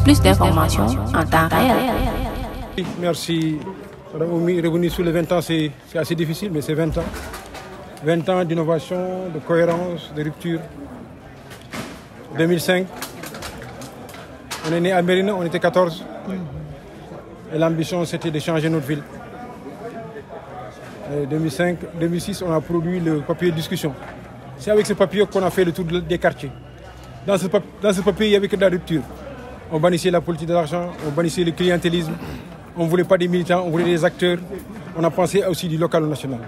plus d'informations en temps réel. Merci. Revenir sur les 20 ans, c'est assez difficile, mais c'est 20 ans. 20 ans d'innovation, de cohérence, de rupture. 2005, on est né à Mérina, on était 14. Et l'ambition, c'était de changer notre ville. Et 2005, 2006, on a produit le papier de discussion. C'est avec ce papier qu'on a fait le tour des quartiers. Dans ce papier, il n'y avait que de la rupture. On bannissait la politique de l'argent, on bannissait le clientélisme. On ne voulait pas des militants, on voulait des acteurs. On a pensé aussi du local au national.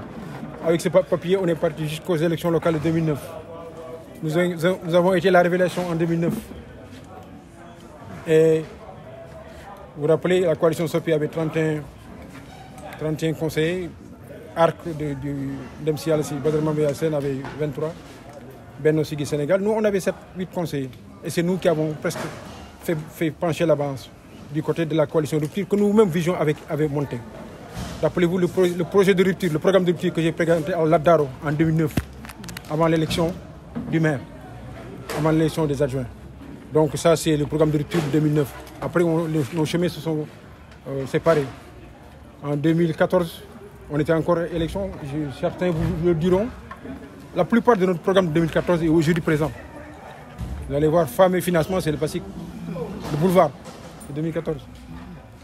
Avec ce papier, on est parti jusqu'aux élections locales de 2009. Nous avons été la révélation en 2009. Et vous vous rappelez, la coalition SOPI avait 31 conseillers. Arc d'MC Alassi, Badr Mambé Hassen avait 23. Benno Siggi Sénégal. Nous, on avait 8 conseillers. Et c'est nous qui avons presque fait pencher la balance du côté de la coalition de rupture que nous-mêmes Vision avait monté. Rappelez-vous le projet de rupture, le programme de rupture que j'ai présenté à Ladaro en 2009, avant l'élection du maire, avant l'élection des adjoints. Donc ça, c'est le programme de rupture de 2009. Après, nos chemins se sont séparés. En 2014, on était encore à l'élection. Certains vous le diront. La plupart de notre programme de 2014 est aujourd'hui présent. Vous allez voir, femmes et financement, c'est le PASIC. Le boulevard, c'est 2014.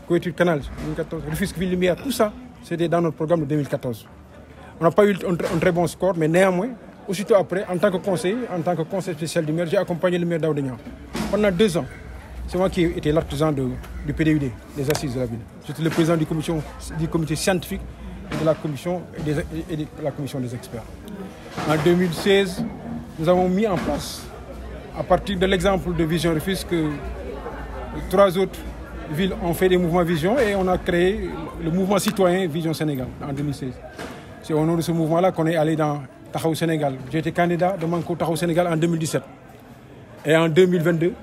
Couverture canal, 2014. Rufisque Ville Lumière, tout ça, c'était dans notre programme de 2014. On n'a pas eu un très bon score, mais néanmoins, aussitôt après, en tant que conseiller spécial du maire, j'ai accompagné le maire Daouda Niang. Pendant 2 ans, c'est moi qui étais l'artisan du PDUD, des assises de la ville. J'étais le président du comité scientifique et de la commission des experts. En 2016, nous avons mis en place, à partir de l'exemple de Vision Rufisque, 3 autres villes ont fait des mouvements Vision et on a créé le mouvement citoyen Vision Sénégal en 2016. C'est au nom de ce mouvement-là qu'on est allé dans Taxawu Sénégal. J'ai été candidat de Manko Taxawu Sénégal en 2017. Et en 2022,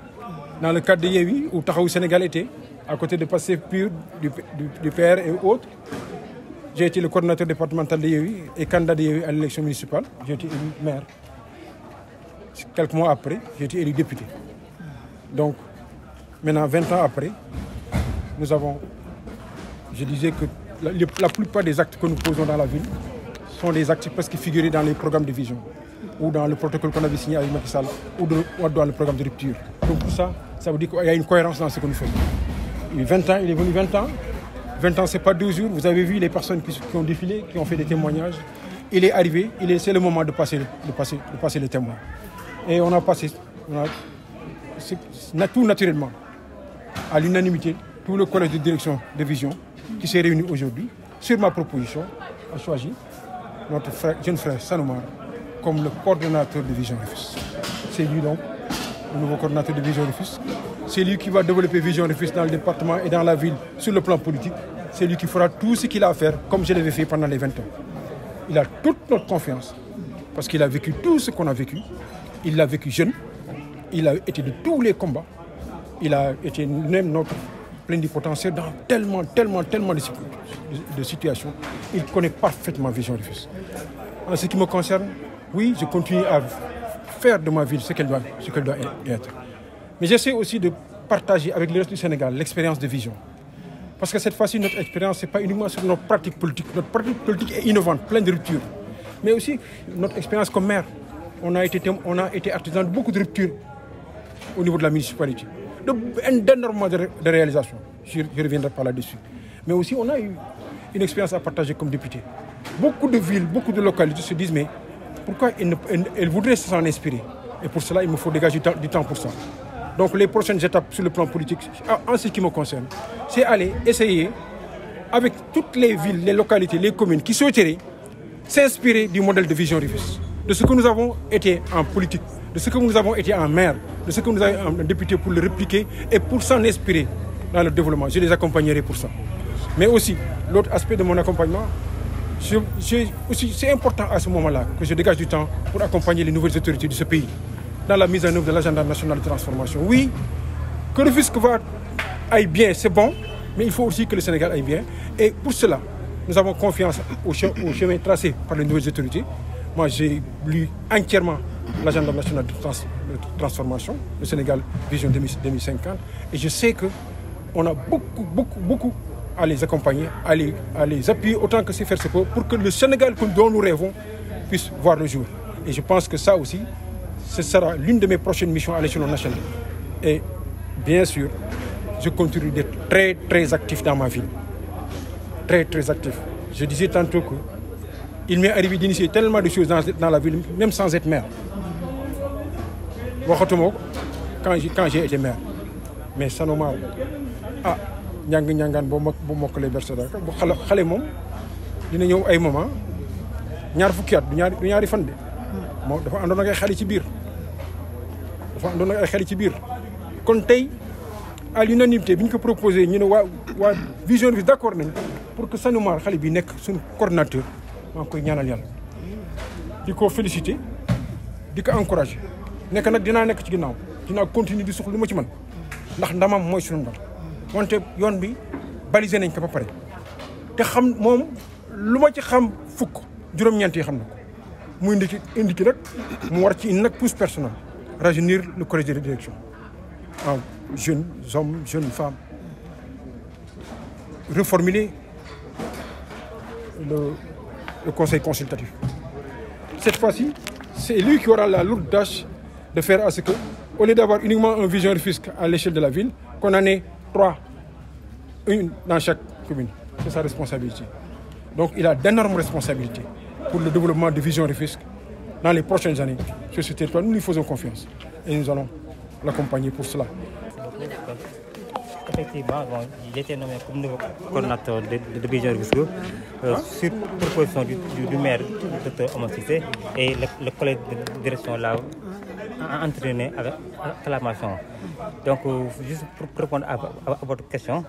dans le cadre de Yewwi, où Taxawu Sénégal était, à côté de Pastef Pur, du PR et autres, j'ai été le coordinateur départemental de Yewwi et candidat de Yewwi à l'élection municipale. J'ai été élu maire. Quelques mois après, j'ai été élu député. Donc, maintenant, 20 ans après, nous avons, je disais que la plupart des actes que nous posons dans la ville sont des actes presque figurés dans les programmes de Vision ou dans le protocole qu'on avait signé avec Macky Sall ou dans le programme de rupture. Donc tout ça, ça veut dire qu'il y a une cohérence dans ce que nous faisons. Il est venu 20 ans. 20 ans, ce n'est pas 2 jours. Vous avez vu les personnes qui ont défilé, qui ont fait des témoignages. Il est arrivé, c'est le moment de passer le témoin. Et on a passé, tout naturellement, à l'unanimité, tout le collège de direction de Vision qui s'est réuni aujourd'hui, sur ma proposition, a choisi notre jeune frère Sanoumar comme le coordonnateur de Vision Rufisque. C'est lui donc, le nouveau coordonnateur de Vision Rufisque. C'est lui qui va développer Vision Rufisque dans le département et dans la ville sur le plan politique. C'est lui qui fera tout ce qu'il a à faire comme je l'avais fait pendant les 20 ans. Il a toute notre confiance parce qu'il a vécu tout ce qu'on a vécu. Il l'a vécu jeune. Il a été de tous les combats. Il a été même notre plénipotentiaire dans tellement de situations. Il connaît parfaitement Vision Rufisque. En ce qui me concerne, oui, je continue à faire de ma ville ce qu'elle doit être. Mais j'essaie aussi de partager avec le reste du Sénégal l'expérience de Vision. Parce que cette fois-ci, notre expérience, ce n'est pas uniquement sur notre pratique politique. Notre pratique politique est innovante, pleine de ruptures. Mais aussi notre expérience comme maire. On a été artisan de beaucoup de ruptures au niveau de la municipalité. D'énormément de réalisations. Je reviendrai par là-dessus. Mais aussi, on a eu une expérience à partager comme député. Beaucoup de villes, beaucoup de localités se disent, mais pourquoi elles voudraient s'en inspirer? Et pour cela, il me faut dégager du temps pour ça. Donc les prochaines étapes sur le plan politique, en ce qui me concerne, c'est aller essayer, avec toutes les villes, les localités, les communes qui souhaiteraient s'inspirer du modèle de Vision Rufisque, de ce que nous avons été en politique, de ce que nous avons été en maire, de ce que nous avons en député pour le répliquer et pour s'en inspirer dans le développement. Je les accompagnerai pour ça. Mais aussi, l'autre aspect de mon accompagnement, c'est important à ce moment-là que je dégage du temps pour accompagner les nouvelles autorités de ce pays dans la mise en œuvre de l'agenda national de transformation. Oui, que le fisc aille bien, c'est bon, mais il faut aussi que le Sénégal aille bien. Et pour cela, nous avons confiance au chemin tracé par les nouvelles autorités. Moi, j'ai lu entièrement l'agenda national de transformation, le Sénégal Vision 2050. Et je sais qu'on a beaucoup à les accompagner, à les appuyer autant que c'est faire se peut pour que le Sénégal dont nous rêvons puisse voir le jour. Et je pense que ça aussi, ce sera l'une de mes prochaines missions à l'échelon national. Et bien sûr, je continue d'être très actif dans ma ville. Très actif. Je disais tantôt qu'il m'est arrivé d'initier tellement de choses dans la ville, même sans être maire. Quand j'ai été maire. Mais ça normal. Ah, ñangaan boo mokkalee berse daaka bu xale moom dina ñëw ay moment ñaar fukki at du ñaari fan de moom dafa àndoon ak ay xale ci biir kon tey à l'unanimité bi ñu ko proposé ñu ne waa vision bi d'accord nañ pour que Sanoumar xale bi nekk suñu coordinateur maa ngi koy ñaanal yàlla di ko féliciter di ko encourager nekk nag dinaa nekk ci ginnaaw dinaa continuer di suxlu lu ma ci mën ndax ndamam mooy suñu ndam wante yoon bi balisé nañ ko ba pare te xam moom lu ma ci xam fukk juróom-ñeent yi xam na ko mu indi ki nag mu war ci indi nag pousse personnel rajeunir le collège de direction en jeunes hommes jeunes femmes reformuler le conseil consultatif. Cette fois-ci, c'est lui qui aura la lourde tâche de faire à ce que, au lieu d'avoir uniquement un vision Rufisque à l'échelle de la ville, qu'on en ait 3, une dans chaque commune. C'est sa responsabilité. Donc il a d'énormes responsabilités pour le développement de Vision Rufisque dans les prochaines années sur ce territoire. Nous lui faisons confiance et nous allons l'accompagner pour cela. Effectivement, il était nommé comme nouveau coordinateur de Vision Rufisque sur proposition du maire, Dr Omar Cissé, et le collège de direction l'a entraîné avec acclamation. Donc, juste pour répondre à votre question,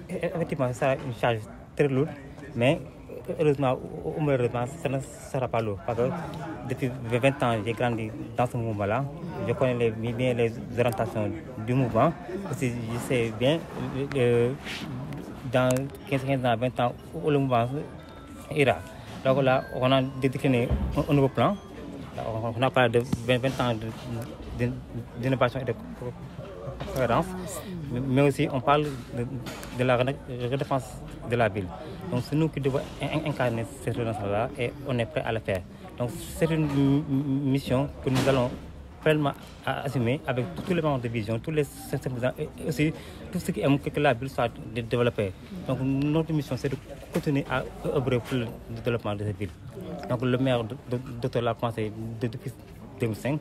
effectivement, ça sera une charge très lourde, mais heureusement ou malheureusement, ça ne sera pas lourd. Parce que depuis 20 ans, j'ai grandi dans ce mouvement-là. Je connais bien les orientations du mouvement. Aussi, je sais bien, dans 15 ans, 20 ans, où le mouvement ira. Donc là, on a décliné un nouveau plan. On a parlé de 20 ans d'innovation et de cohérence, mais aussi on parle de la redéfense de la ville. Donc c'est nous qui devons incarner cette redéfense-là et on est prêt à le faire. Donc c'est une mission que nous allons pleinement assumer avec tous les membres de Vision, tous les sympathisants et aussi tout ce qui aime que la ville soit développée. Donc notre mission c'est de continuer à œuvrer pour le développement de cette ville. Donc le maire Dr l'a commencé depuis 2005.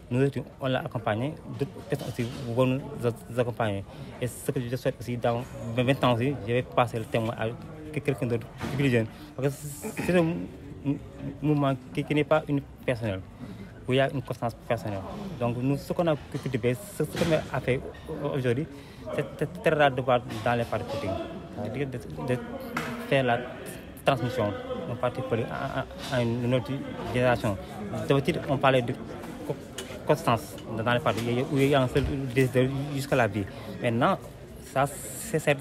Nous on l'a accompagné, d'autres aussi vont nous accompagner. Et ce que je souhaite aussi, dans 20 ans aussi, je vais passer le témoin à quelqu'un d'autre plus jeune. Parce que c'est un mouvement qui n'est pas une personnelle, où il y a une constance personnelle. Donc nous, ce qu'on a cultivé, ce qu'on a fait aujourd'hui, c'est très rare de voir dans les partis politiques. De faire la transmission d'un parti politique à une autre génération. D'habitude, on parlait de constance dans les partis, où il y a un seul décideur jusqu'à la vie. Maintenant, ça, c'est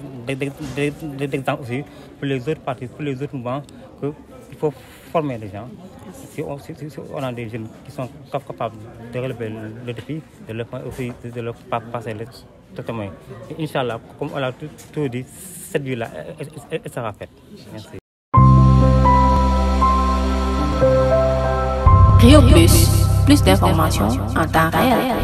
d'exemple aussi pour les autres partis, pour les autres mouvements, qu'il faut former les gens. Si on a des jeunes qui sont capables de relever le défi, de leur passer le témoin. Inch'Allah, comme on l'a tout dit, cette vie-là, elle sera faite. Merci. Rio Plus d'informations en temps réel.